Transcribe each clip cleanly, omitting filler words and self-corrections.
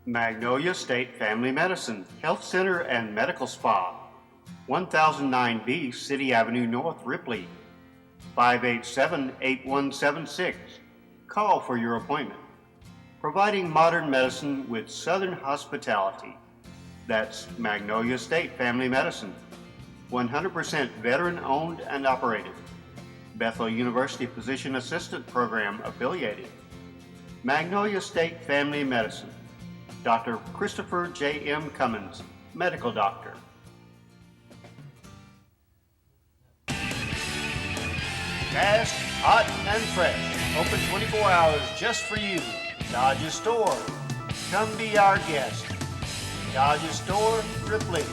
Magnolia State Family Medicine, Health Center and Medical Spa, 1009B City Avenue North, Ripley, 587-8176. Call for your appointment. Providing modern medicine with Southern hospitality. That's Magnolia State Family Medicine, 100% veteran-owned and operated. Bethel University Physician Assistant Program affiliated. Magnolia State Family Medicine. Dr. Christopher J. M. Cummins, Medical Doctor. Fast, hot, and fresh. Open 24 hours just for you. Dodge's Store. Come be our guest. Dodge's Store, Ripley.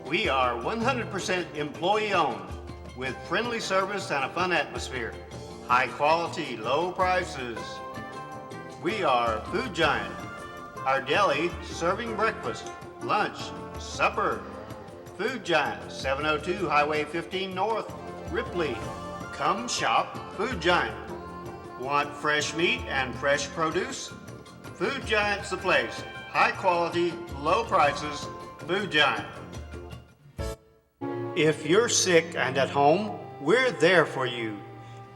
We are 100% employee owned with friendly service and a fun atmosphere. High quality, low prices. We are Food Giant. Our deli serving breakfast, lunch, supper. Food Giant, 702 Highway 15 North, Ripley. Come shop Food Giant. Want fresh meat and fresh produce? Food Giant's the place. High quality, low prices. Food Giant. If you're sick and at home, we're there for you.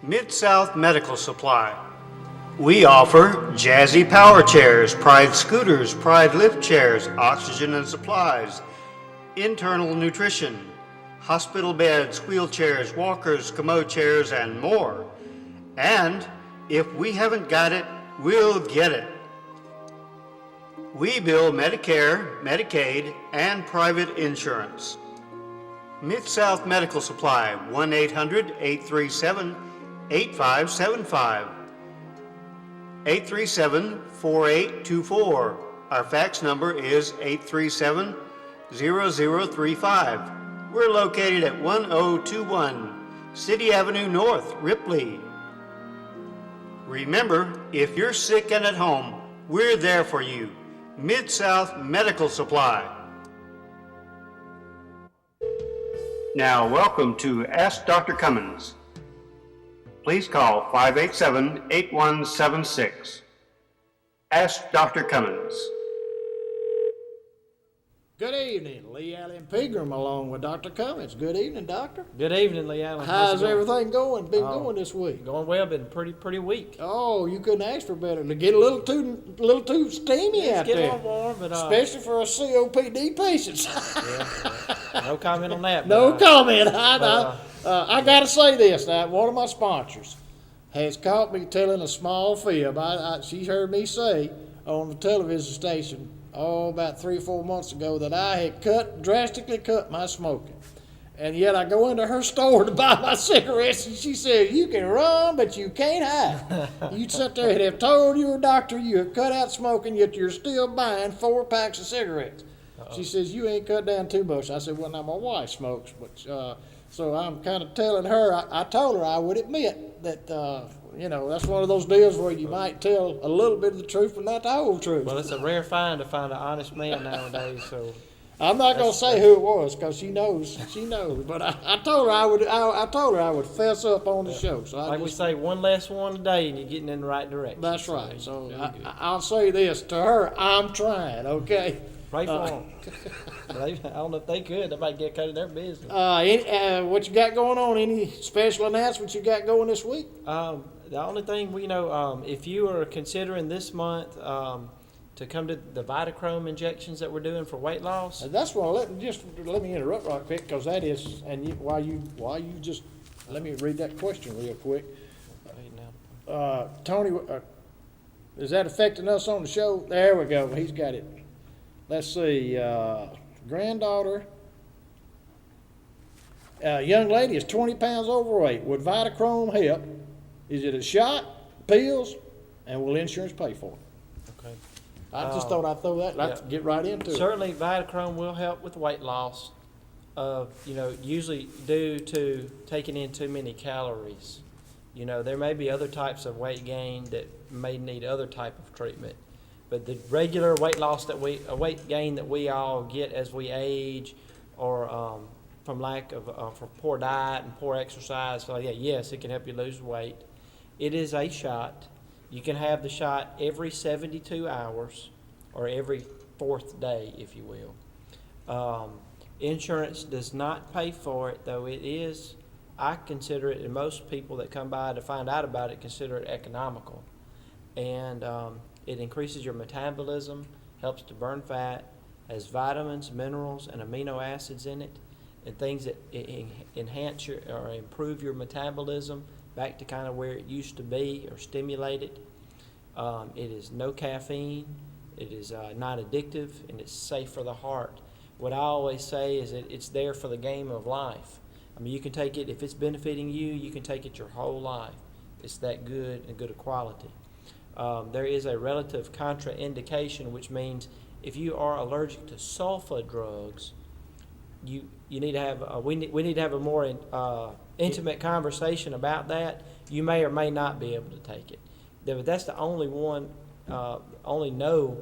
Mid-South Medical Supply. We offer Jazzy Power Chairs, Pride Scooters, Pride Lift Chairs, oxygen and supplies, internal nutrition, hospital beds, wheelchairs, walkers, commode chairs, and more. And if we haven't got it, we'll get it. We bill Medicare, Medicaid, and private insurance. Mid-South Medical Supply, 1-800-837-8575. 837-4824. Our fax number is 837-0035. We're located at 1021 City Avenue North, Ripley. Remember, if you're sick and at home, we're there for you. Mid-South Medical Supply. Now, welcome to Ask Dr. Cummins. Please call 587-8176. Ask Dr. Cummins. Good evening, Lee Allen Pegram along with Dr. Cummins. Good evening, Doctor. Good evening, Lee Allen. How's everything going? Been going this week? Going well. Been pretty weak. Oh, you couldn't ask for better. To get a little too steamy out there. It's getting a little warm, but especially for us COPD patients. Yeah. No comment on that. No comment. I gotta say this. Now, one of my sponsors has caught me telling a small fib. She heard me say on the television station about 3 or 4 months ago that I had drastically cut my smoking. And yet I go into her store to buy my cigarettes and she says, you can run, but you can't hide. You'd sit there and have told your doctor you have cut out smoking, yet you're still buying 4 packs of cigarettes. Uh-oh. She says, you ain't cut down too much. I said, well, now my wife smokes, but so I'm kind of telling her, I told her I would admit that, that's one of those deals where you might tell a little bit of the truth, but not the whole truth. Well, it's a rare find to find an honest man nowadays. So I'm not gonna say who it was because she knows. She knows. But I told her I would. I told her I would fess up on the show. So we say, one less one a day, and you're getting in the right direction. That's right. So I'll say this to her: I'm trying. Okay. Pray for them. I don't know if they could. They might get cut of their business. What you got going on? Any special announcements you got going this week? The only thing if you are considering this month to come to the Vitachrome injections that we're doing for weight loss. That's why. Let me interrupt right quick because that is, and while you just let me read that question real quick. Tony, is that affecting us on the show? There we go. He's got it. Let's see. Granddaughter. Young lady is 20 pounds overweight. Would Vitachrome help? Is it a shot, pills, and will insurance pay for it? Okay. I just thought I'd throw that. Let's get right into it. Certainly, Vitachrome will help with weight loss. Usually due to taking in too many calories. There may be other types of weight gain that may need other type of treatment. But the regular weight gain that we all get as we age, or from lack of from poor diet and poor exercise, yes, it can help you lose weight. It is a shot. You can have the shot every 72 hours or every fourth day, if you will. Insurance does not pay for it, though it is, I consider it, and most people that come by to find out about it consider it economical. And it increases your metabolism, helps to burn fat, has vitamins, minerals, and amino acids in it, and things that enhance your or improve your metabolism back to kind of where it used to be or stimulate it. It is no caffeine, it is not addictive, and it's safe for the heart. What I always say is that it's there for the game of life. I mean, you can take it, if it's benefiting you, you can take it your whole life. It's that good and good a quality. There is a relative contraindication, which means if you are allergic to sulfa drugs, you need to have we need to have a more intimate conversation about that. You may or may not be able to take it. But that's the only one, only no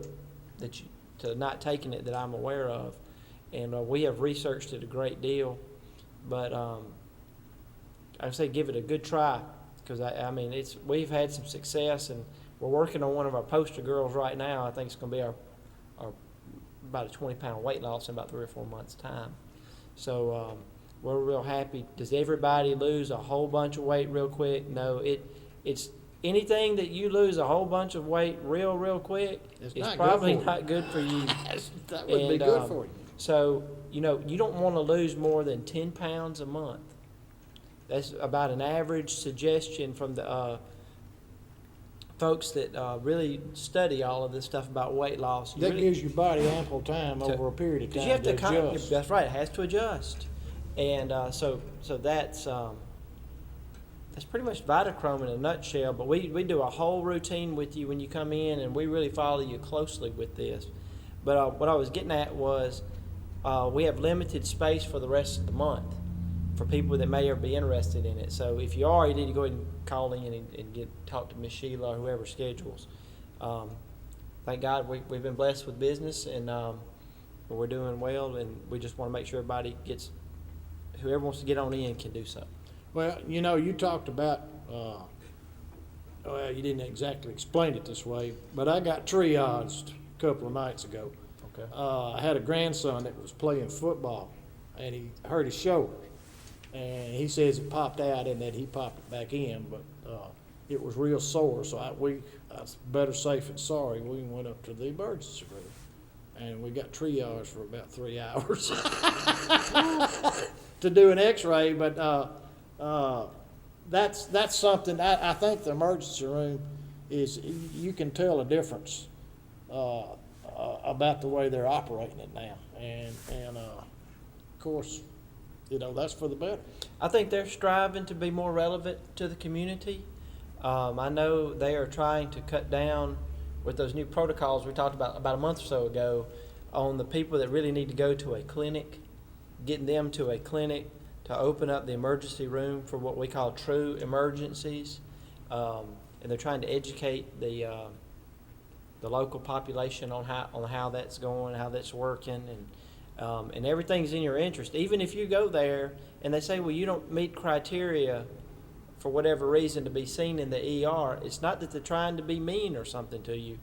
that you to not taking it that I'm aware of, and we have researched it a great deal. But I say give it a good try, because I mean we've had some success, and we're working on one of our poster girls right now. I think it's going to be our about a 20-pound weight loss in about 3 or 4 months' time. So we're real happy. Does everybody lose a whole bunch of weight real quick? No. It's anything that you lose a whole bunch of weight real quick, it's probably not good for you. That wouldn't be good for you. So, you don't want to lose more than 10 pounds a month. That's about an average suggestion from the folks that really study all of this stuff about weight loss. That gives your body ample time over a period of time you have to adjust. That's right. It has to adjust. And so that's pretty much Vitachrome in a nutshell. But we do a whole routine with you when you come in, and we really follow you closely with this. But what I was getting at was we have limited space for the rest of the month for people that may be interested in it. So if you are, you need to go ahead and call in and talk to Miss Sheila or whoever schedules. Thank God we've been blessed with business, and we're doing well, and we just want to make sure everybody whoever wants to get on in can do so. Well, you talked about, well, you didn't exactly explain it this way, but I got triaged a couple of nights ago. Okay. I had a grandson that was playing football, and he hurt his shoulder. And he says it popped out and that he popped it back in, but it was real sore. So I was better safe than sorry. We went up to the emergency room, and we got triage for about 3 hours to do an X-ray. But that's something I think the emergency room is. You can tell a difference about the way they're operating it now, and of course. That's for the better. I think they're striving to be more relevant to the community. I know they are trying to cut down with those new protocols we talked about a month or so ago on the people that really need to go to a clinic, getting them to a clinic to open up the emergency room for what we call true emergencies. And they're trying to educate the local population on how that's going, how that's working, and everything's in your interest. Even if you go there and they say, well, you don't meet criteria for whatever reason to be seen in the ER, it's not that they're trying to be mean or something to you.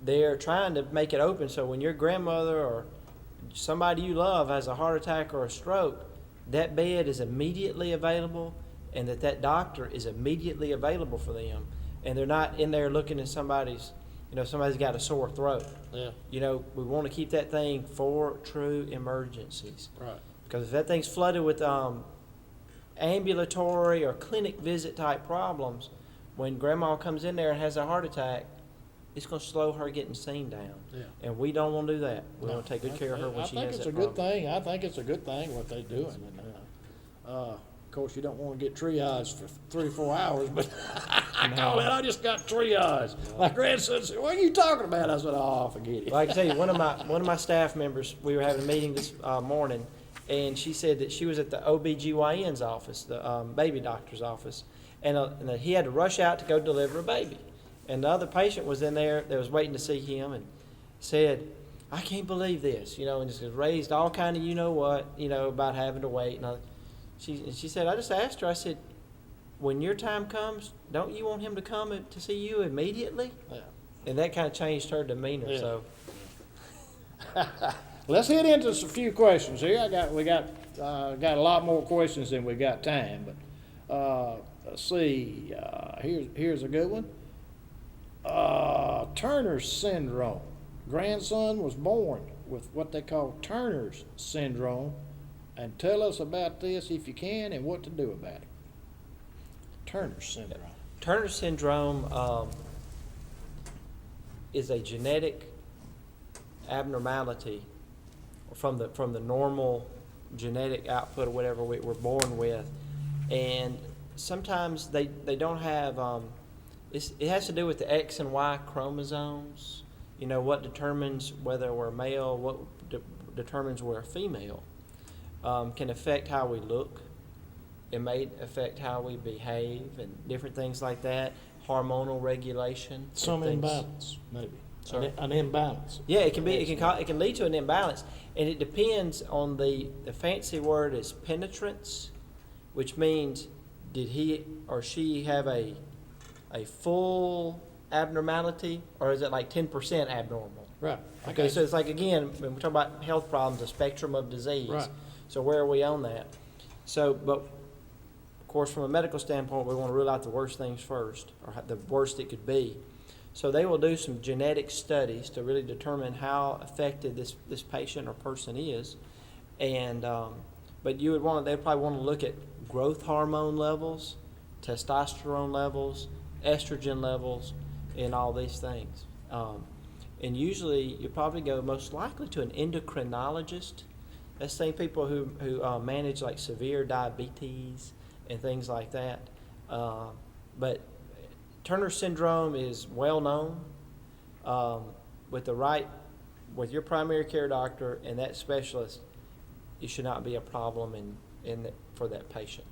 They're trying to make it open so when your grandmother or somebody you love has a heart attack or a stroke, that bed is immediately available, and that doctor is immediately available for them. And they're not in there looking at somebody's got a sore throat. Yeah. We want to keep that thing for true emergencies. Right. Because if that thing's flooded with ambulatory or clinic visit type problems, when grandma comes in there and has a heart attack, it's going to slow her getting seen down. Yeah. And we don't want to do that. We want to take good care of her when she has that problem. I think it's a good thing what they're doing. And, of course, you don't want to get triaged for 3 or 4 hours, but I call it, I just got triaged. My grandson said, what are you talking about? I said, oh, forget it. Well, I can tell you, one of my staff members, we were having a meeting this morning, and she said that she was at the OBGYN's office, the baby doctor's office, and that he had to rush out to go deliver a baby. And the other patient was in there that was waiting to see him and said, I can't believe this, and just raised all kind of about having to wait. And she said, I just asked her, I said, when your time comes, don't you want him to come to see you immediately? Yeah. And that kind of changed her demeanor. Yeah. So Let's hit into a few questions here. We got a lot more questions than we got time, but let's see. Here's a good one. Turner's syndrome. Grandson was born with what they call Turner's syndrome, and tell us about this if you can and what to do about it. Turner's syndrome. Turner syndrome is a genetic abnormality from the normal genetic output or whatever we're born with, and sometimes they don't have. It has to do with the X and Y chromosomes. You know what determines whether we're male, what determines we're a female, can affect how we look. It may affect how we behave and different things like that. Hormonal regulation. Some and things. imbalance, maybe. Sorry? An imbalance. Yeah, it can be. It can lead to an imbalance, and it depends on the fancy word is penetrance, which means did he or she have a full abnormality, or is it like 10% abnormal? Right. Okay, so it's like, again, when we talk about health problems, a spectrum of disease. Right. So where are we on that? So, but of course, from a medical standpoint, we want to rule out the worst things first, or the worst it could be. So they will do some genetic studies to really determine how affected this patient or person is, and but they'd probably want to look at growth hormone levels, testosterone levels, estrogen levels, and all these things. And usually you probably go most likely to an endocrinologist. That's the same people who manage like severe diabetes and things like that. But Turner syndrome is well known. With your primary care doctor and that specialist, it should not be a problem for that patient.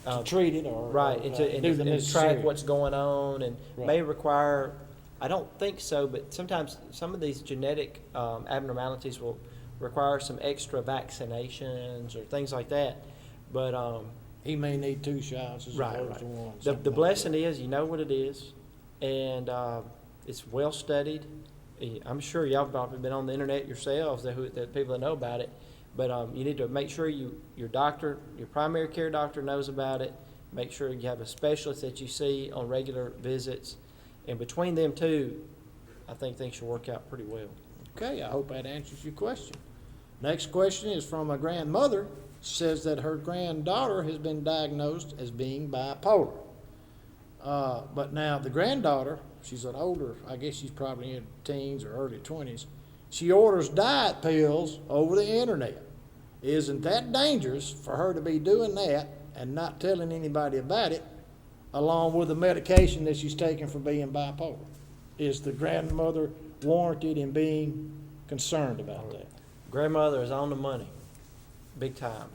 To treat it or Right, do and the track necessary. what's going on, and Right. may require, I don't think so, but sometimes some of these genetic abnormalities will require some extra vaccinations or things like that. But He may need 2 shots as right, opposed to right. one. The something like blessing that. is you know what it is, and it's well studied. I'm sure y'all have probably been on the internet yourselves, that people that know about it. But you need to make sure your doctor, your primary care doctor knows about it. Make sure you have a specialist that you see on regular visits. And between them two, I think things should work out pretty well. Okay, I hope that answers your question. Next question is from a grandmother. She says that her granddaughter has been diagnosed as being bipolar. But now the granddaughter, she's an older, I guess she's probably in teens or early 20s. She orders diet pills over the internet. Isn't that dangerous for her to be doing that and not telling anybody about it, along with the medication that she's taking for being bipolar? Is the grandmother warranted in being concerned about that? Grandmother is on the money, big time.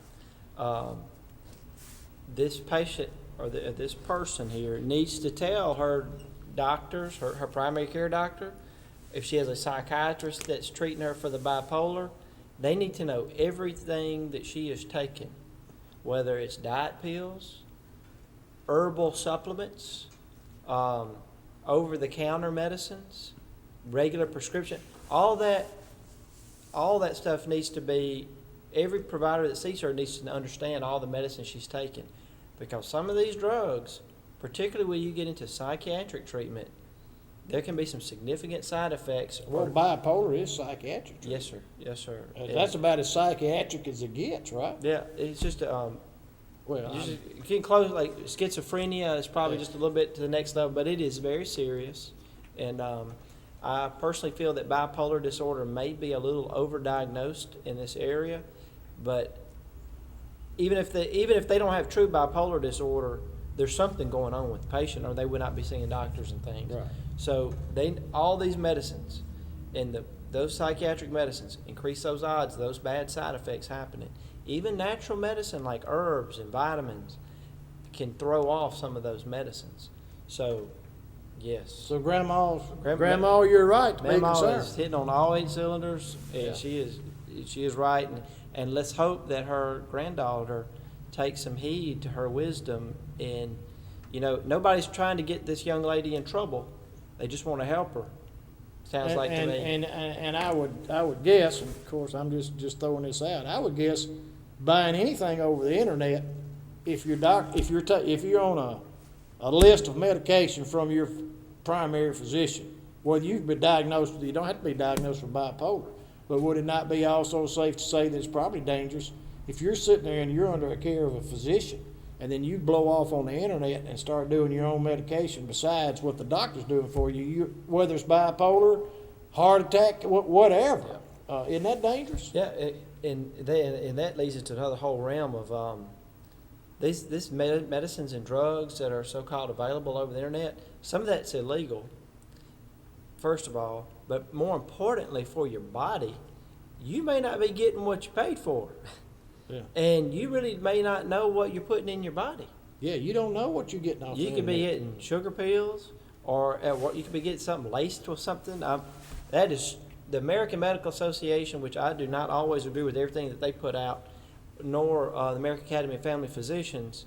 This patient or this person here needs to tell her doctors, her primary care doctor, if she has a psychiatrist that's treating her for the bipolar, they need to know everything that she is taking, whether it's diet pills, herbal supplements, over-the-counter medicines, regular prescription. All that stuff needs to be, every provider that sees her needs to understand all the medicine she's taking. Because some of these drugs, particularly when you get into psychiatric treatment, there can be some significant side effects. Well, bipolar is psychiatric. Yes, sir. Yes, sir. That's about as psychiatric as it gets, right? Yeah, it's just Well, you getting close. Like schizophrenia is probably Yeah. just a little bit to the next level, but it is very serious. And I personally feel that bipolar disorder may be a little overdiagnosed in this area. But even if they don't have true bipolar disorder, there's something going on with the patient, or they would not be seeing doctors and things. Right. So all these medicines and those psychiatric medicines increase those odds of those bad side effects happening. Even natural medicine like herbs and vitamins can throw off some of those medicines. So, yes. So Grandma, you're right to be Grandma is concerned. hitting on all 8 cylinders, and Yeah. she is right. And let's hope that her granddaughter takes some heed to her wisdom and You know, nobody's trying to get this young lady in trouble. They just want to help her. Sounds like to me. And I would guess, and of course I'm just throwing this out. I would guess buying anything over the internet, if you're on a list of medication from your primary physician, whether you've been diagnosed with, you don't have to be diagnosed with bipolar, but would it not be also safe to say that it's probably dangerous if you're sitting there and you're under the care of a physician, and then you blow off on the internet and start doing your own medication besides what the doctor's doing for you, whether it's bipolar, heart attack, whatever. Yeah. Isn't that dangerous? Yeah, and that leads us to another whole realm of these medicines and drugs that are so-called available over the internet. Some of that's illegal, first of all, but more importantly for your body, you may not be getting what you paid for. Yeah. And you really may not know what you're putting in your body. Yeah, you don't know what you're getting off. You could be hitting sugar pills, or you could be getting something laced with something. That is the American Medical Association, which I do not always agree with everything that they put out, nor the American Academy of Family Physicians.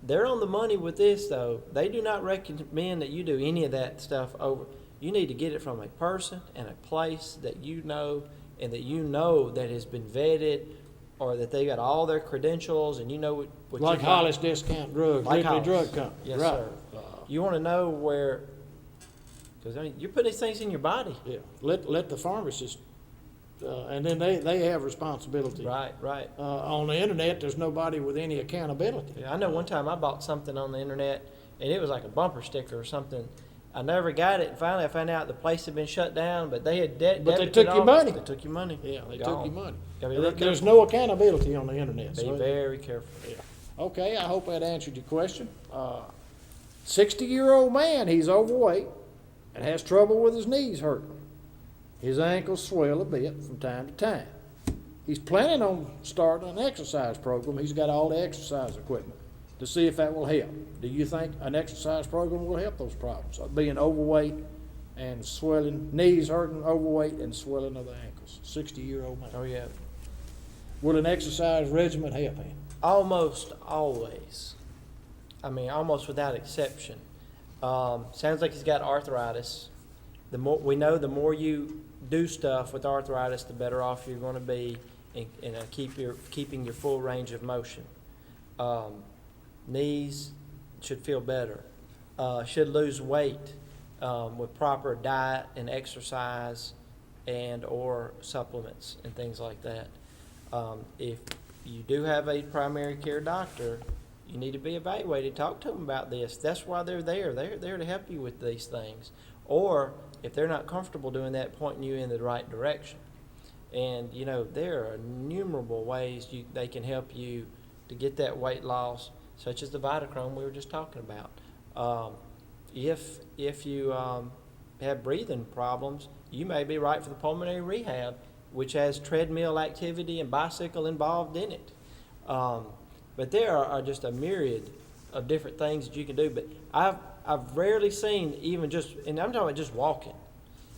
They're on the money with this, though. They do not recommend that you do any of that stuff over. You need to get it from a person and a place that you know, and that has been vetted, or that they got all their credentials, and you know what like Hollis Discount Drugs, like Liberty Hollis. Drug Company. Yes, right. sir. You want to know where, because you're putting these things in your body. Yeah, let the pharmacist, and then they have responsibility. Right. On the internet, there's nobody with any accountability. Yeah, I know one time I bought something on the internet, and it was like a bumper sticker or something. I never got it, and finally I found out the place had been shut down, but they had But they took your money. They took your money. Yeah, they Gone. took your money. Gotta be real There's careful. no accountability on the internet. Be very careful. Yeah. Okay, I hope that answered your question. 60-year-old man, he's overweight and has trouble with his knees hurting. His ankles swell a bit from time to time. He's planning on starting an exercise program. He's got all the exercise equipment to see if that will help. Do you think an exercise program will help those problems of being overweight and swelling, knees hurting, overweight, and swelling of the ankles? 60-year-old man. Oh, yeah. Will an exercise regimen help him? Almost always. I mean, almost without exception. Sounds like he's got arthritis. The more you do stuff with arthritis, the better off you're going to be in keeping your full range of motion. Knees should feel better. Should lose weight with proper diet and exercise and or supplements and things like that. If you do have a primary care doctor, you need to be evaluated. Talk to them about this. That's why they're there. They're there to help you with these things. Or if they're not comfortable doing that, pointing you in the right direction. And, you know, there are innumerable ways they can help you to get that weight loss, such as the Vitachrome we were just talking about. If you have breathing problems, you may be right for the pulmonary rehab, which has treadmill activity and bicycle involved in it. But there are just a myriad of different things that you can do. But I've rarely seen even just, and I'm talking about just walking.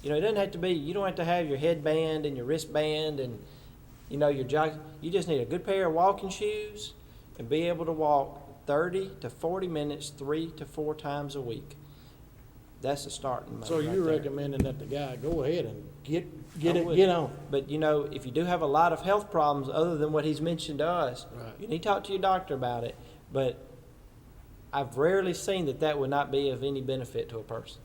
You know, it doesn't have to be, you don't have to have your headband and your wristband and, you know, your jog. You just need a good pair of walking shoes and be able to walk 30 to 40 minutes 3 to 4 times a week. That's the starting moment. So you're there. recommending that the guy go ahead and get on. But, you know, if you do have a lot of health problems other than what he's mentioned to us, Right. you need to talk to your doctor about it. But I've rarely seen that would not be of any benefit to a person.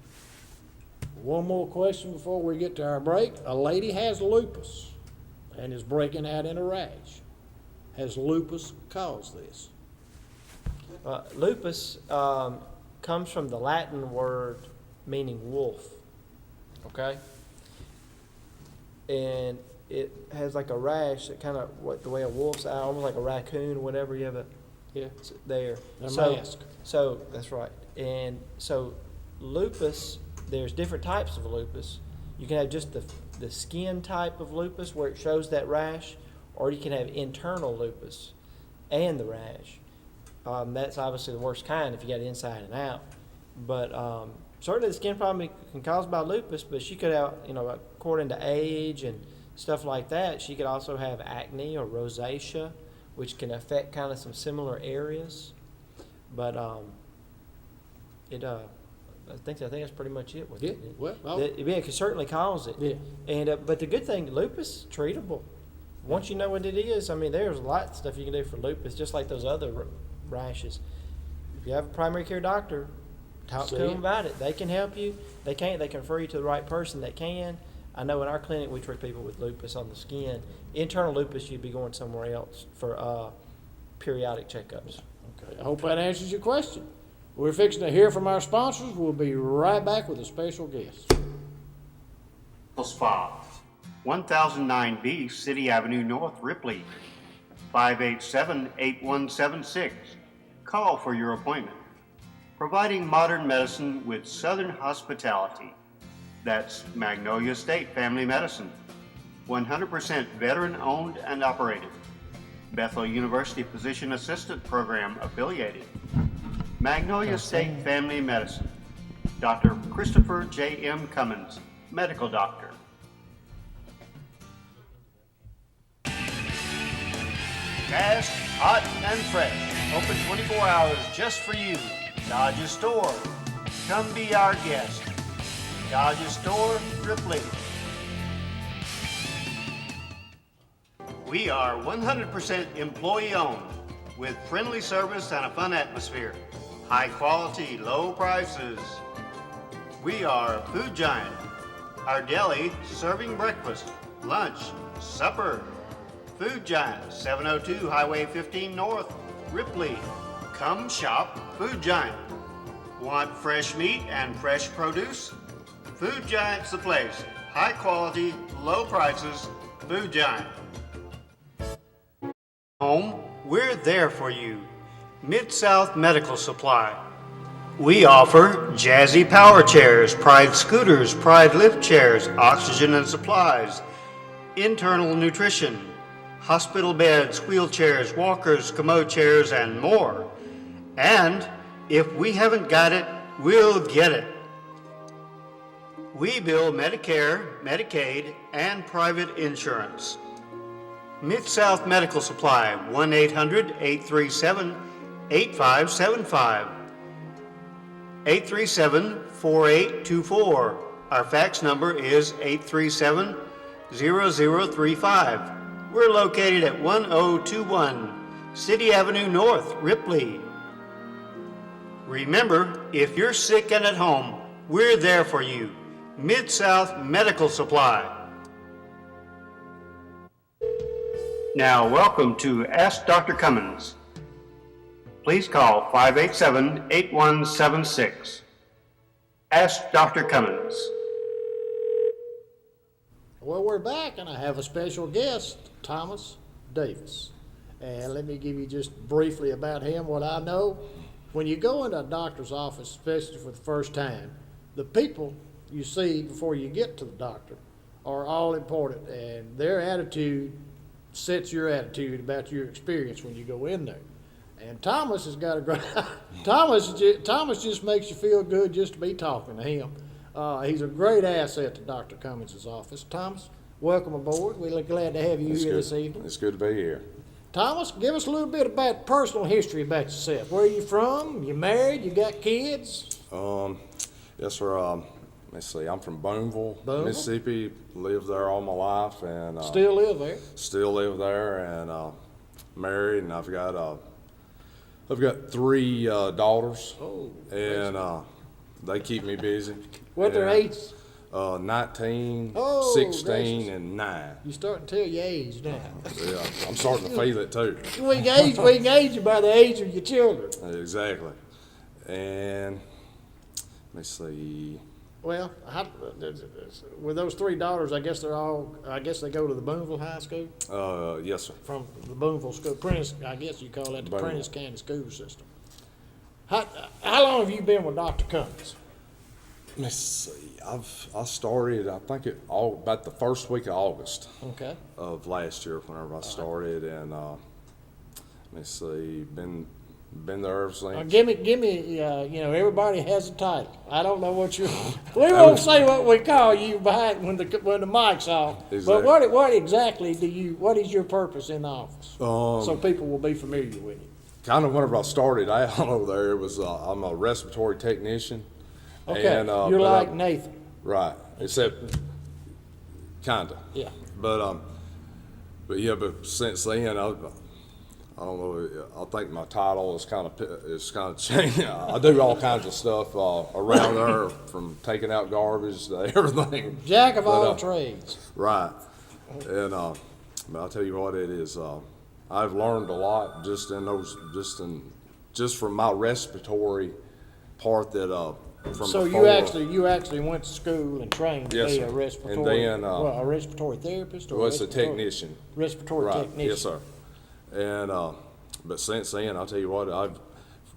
One more question before we get to our break. A lady has lupus and is breaking out in a rash. Has lupus caused this? Lupus comes from the Latin word meaning wolf, okay? And it has like a rash that kind of, the way a wolf's eye, almost like a raccoon or whatever, you have there. A mask. So, that's right. And so lupus, there's different types of lupus. You can have just the skin type of lupus where it shows that rash, or you can have internal lupus and the rash. That's obviously the worst kind if you got inside and out. But certainly the skin problem can cause by lupus, but she could have, you know, according to age and stuff like that, she could also have acne or rosacea, which can affect kind of some similar areas. But I think that's pretty much it with Yeah, it. well, It can certainly cause it. Yeah. And but the good thing, lupus treatable. Once you know what it is, I mean, there's a lot of stuff you can do for lupus, just like those other rashes. If you have a primary care doctor, talk to them about it. They can help you. They can refer you to the right person that can. I know in our clinic we treat people with lupus on the skin. Internal lupus, you'd be going somewhere else for periodic checkups. Okay, I hope that answers your question. We're fixing to hear from our sponsors. We'll be right back with a special guest. Spa, 1009B City Avenue North, Ripley, 587-8176. Call for your appointment. Providing modern medicine with Southern hospitality. That's Magnolia State Family Medicine, 100% veteran-owned and operated. Bethel University Physician Assistant Program affiliated. Magnolia State Family Medicine. Dr. Christopher J.M. Cummins, Medical Doctor. Fast, hot, and fresh. Open 24 hours just for you. Dodge's Store. Come be our guest. Dodge's Store, Ripley. We are 100% employee-owned with friendly service and a fun atmosphere. High quality, low prices. We are Food Giant. Our deli serving breakfast, lunch, supper. Food Giant, 702 Highway 15 North, Ripley. Come shop Food Giant. Want fresh meat and fresh produce? Food Giant's the place. High quality, low prices, Food Giant. Home, we're there for you. Mid-South Medical Supply. We offer Jazzy Power Chairs, Pride Scooters, Pride Lift Chairs, oxygen and supplies, internal nutrition, hospital beds, wheelchairs, walkers, commode chairs, and more. And if we haven't got it, we'll get it. We bill Medicare, Medicaid, and private insurance. Mid-South Medical Supply, 1-800-837-8575. 837-4824. Our fax number is 837-0035. We're located at 1021 City Avenue North, Ripley. Remember, if you're sick and at home, we're there for you. Mid-South Medical Supply. Now, welcome to Ask Dr. Cummins. Please call 587-8176. Ask Dr. Cummins. Well, we're back, and I have a special guest, Thomas Davis. And let me give you just briefly about him what I know. When you go into a doctor's office, especially for the first time, the people you see before you get to the doctor are all important, and their attitude sets your attitude about your experience when you go in there. And Thomas has got a great Thomas just makes you feel good just to be talking to him. He's a great asset to Dr. Cummins' office. Thomas, welcome aboard. We're glad to have you here this evening. It's good to be here. Thomas, give us a little bit about personal history about yourself. Where are you from? You married? You got kids? Yes, sir. Let's see. I'm from Booneville, Mississippi. Lived there all my life, and Still live there? Still live there, and married, and I've got 3 daughters. Oh, and they keep me busy. What their And, ages? 19, Oh, 16, gracious. and 9. You starting to tell your age now. Yeah, I'm starting to feel it too. we can gauge you by the age of your children. Exactly. And let me see. Well, with those 3 daughters, I guess they go to the Booneville High School? Yes, sir. From the Booneville School, Prentice, I guess you call that the Booneville. Prentice County School System. How long have you been with Dr. Cummins? Let me see. I started, I think about the first week of August Okay. of last year, whenever I started, and let me see, been there ever since. Give me. Everybody has a title. I don't know what you. We won't say what we call you behind when the mic's off. Exactly. But what exactly what is your purpose in the office? So people will be familiar with you. kind of whenever I started out over there, it was I'm a respiratory technician. Okay, And, you're but like Nathan. right, except kinda. Yeah. But yeah, but since then, I don't know. I think my title is kind of changed. I do all kinds of stuff around there, from taking out garbage to everything. Jack of all trades. Right, and but I'll tell you what, it is. I've learned a lot just from my respiratory part that from So before. you actually went to school and trained to Yes, be sir. a respiratory, And then, a respiratory therapist or was a technician. Respiratory Right, technician. yes, sir. And but since then, I'll tell you what, I've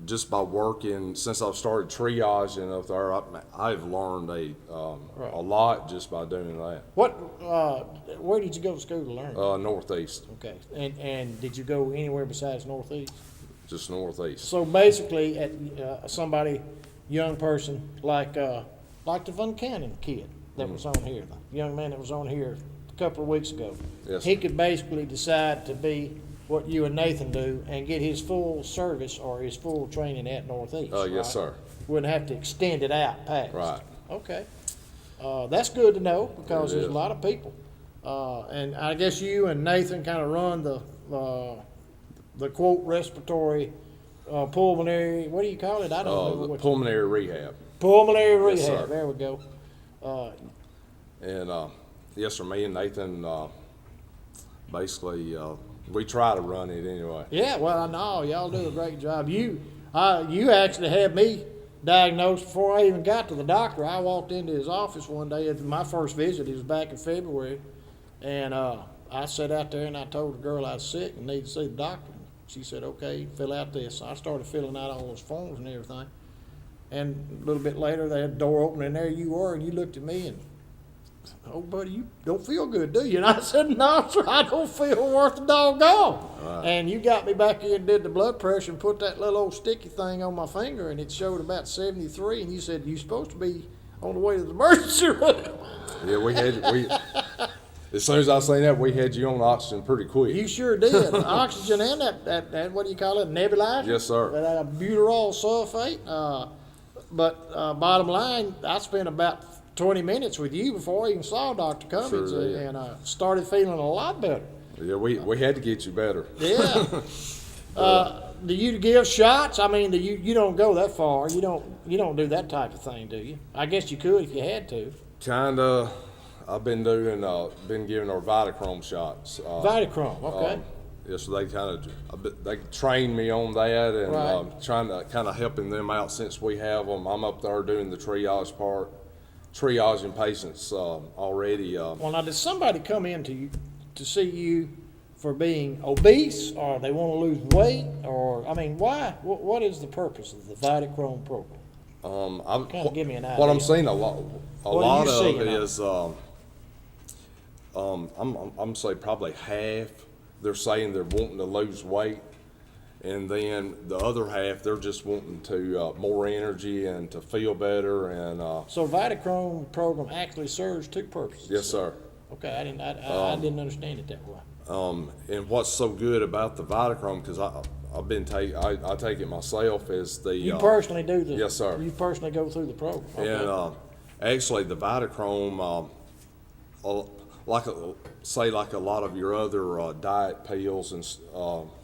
just by working since I've started triaging up there, I've learned a lot just by doing that. What? Where did you go to school to learn? Northeast, Okay, and did you go anywhere besides Northeast? just northeast. So basically, at somebody, young person like the Van Cannon kid that was on here, the young man that was on here a couple of weeks ago. Yes, He sir. could basically decide to be what you and Nathan do and get his full service or his full training at Northeast. Yes, right? sir. Wouldn't have to extend it out past. Right. Okay. That's good to know because It there's is. a lot of people. And I guess you and Nathan kind of run the quote respiratory pulmonary, what do you call it? I don't know The what pulmonary rehab. pulmonary rehab. Yes, sir. There we go. And yes, sir. Me and Nathan, basically, we try to run it anyway. Yeah, well, I know y'all do a great job. You actually had me diagnosed before I even got to the doctor. I walked into his office one day at my first visit. It was back in February, and I sat out there and I told the girl I was sick and needed to see the doctor. She said, "Okay, fill out this." So I started filling out all those forms and everything. And a little bit later, they had the door open, and there you were, and you looked at me and, "Oh, buddy, you don't feel good, do you?" And I said, "No, sir, I don't feel worth a doggone." And you got me back here and did the blood pressure and put that little old sticky thing on my finger, and it showed about 73. And you said, "You're supposed to be on the way to the emergency room." Yeah, as soon as I seen that, we had you on oxygen pretty quick. You sure did. Oxygen and that what do you call it, nebulizer? Yes, sir. That butyrol sulfate. But bottom line, I spent about 20 minutes with you before I even saw Dr. Cummins, Sure did. and started feeling a lot better. Yeah, we had to get you better. Yeah. Do you give shots? I mean, you don't go that far. You don't do that type of thing, do you? I guess you could if you had to. Kinda. I've been giving our Vitachrome shots. Vitachrome, okay. Yes, so they trained me on that, and Right. trying to kind of helping them out since we have them. I'm up there doing the triage part, triaging patients already. Well, now, did somebody come in to see you for being obese, or they want to lose weight, or I mean, why? What is the purpose of the Vitachrome program? Kinda give me an What I'm idea. seeing a What lot are you of seeing? is I'm say probably half. They're saying they're wanting to lose weight, and then the other half they're just wanting to more energy and to feel better. And So Vitachrome program actually serves two purposes. yes, sir. Okay, I didn't understand it that way. And what's so good about the Vitachrome, because I take it myself, is the You personally do the. yes, sir. You personally go through the program. Okay. And actually, the Vitachrome, like a lot of your other diet pills and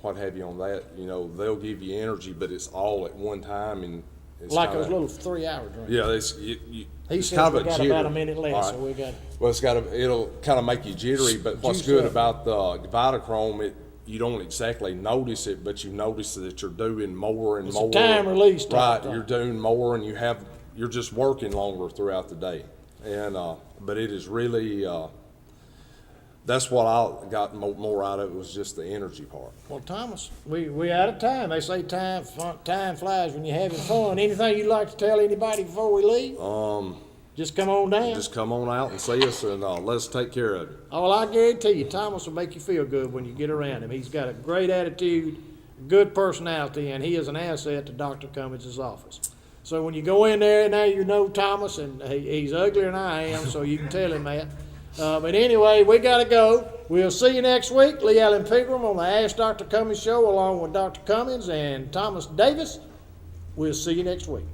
what have you on that, they'll give you energy, but it's all at one time, and it's like kinda, those little 3-hour drinks. yeah, He it's says kind we of a got jitter. about a minute left, All so right. we got. Well, it'll kind of make you jittery, but what's Juice good up. about the Vitachrome, you don't exactly notice it, but you notice that you're doing more and It's a more. time release type Right, thing. you're doing more, and you're just working longer throughout the day, and but it is really. That's what I got more out of it, was just the energy part. Well, Thomas, we out of time. They say time flies when you're having fun. Anything you'd like to tell anybody before we leave? Just come on down. Just come on out and see us, and let's take care of it. Oh, well, I guarantee you, Thomas will make you feel good when you get around him. He's got a great attitude, good personality, and he is an asset to Dr. Cummins' office. So when you go in there, now you know Thomas, and he's uglier than I am, so you can tell him that. But anyway, we got to go. We'll see you next week. Lee Allen Pigram on the Ask Dr. Cummins show, along with Dr. Cummins and Thomas Davis. We'll see you next week.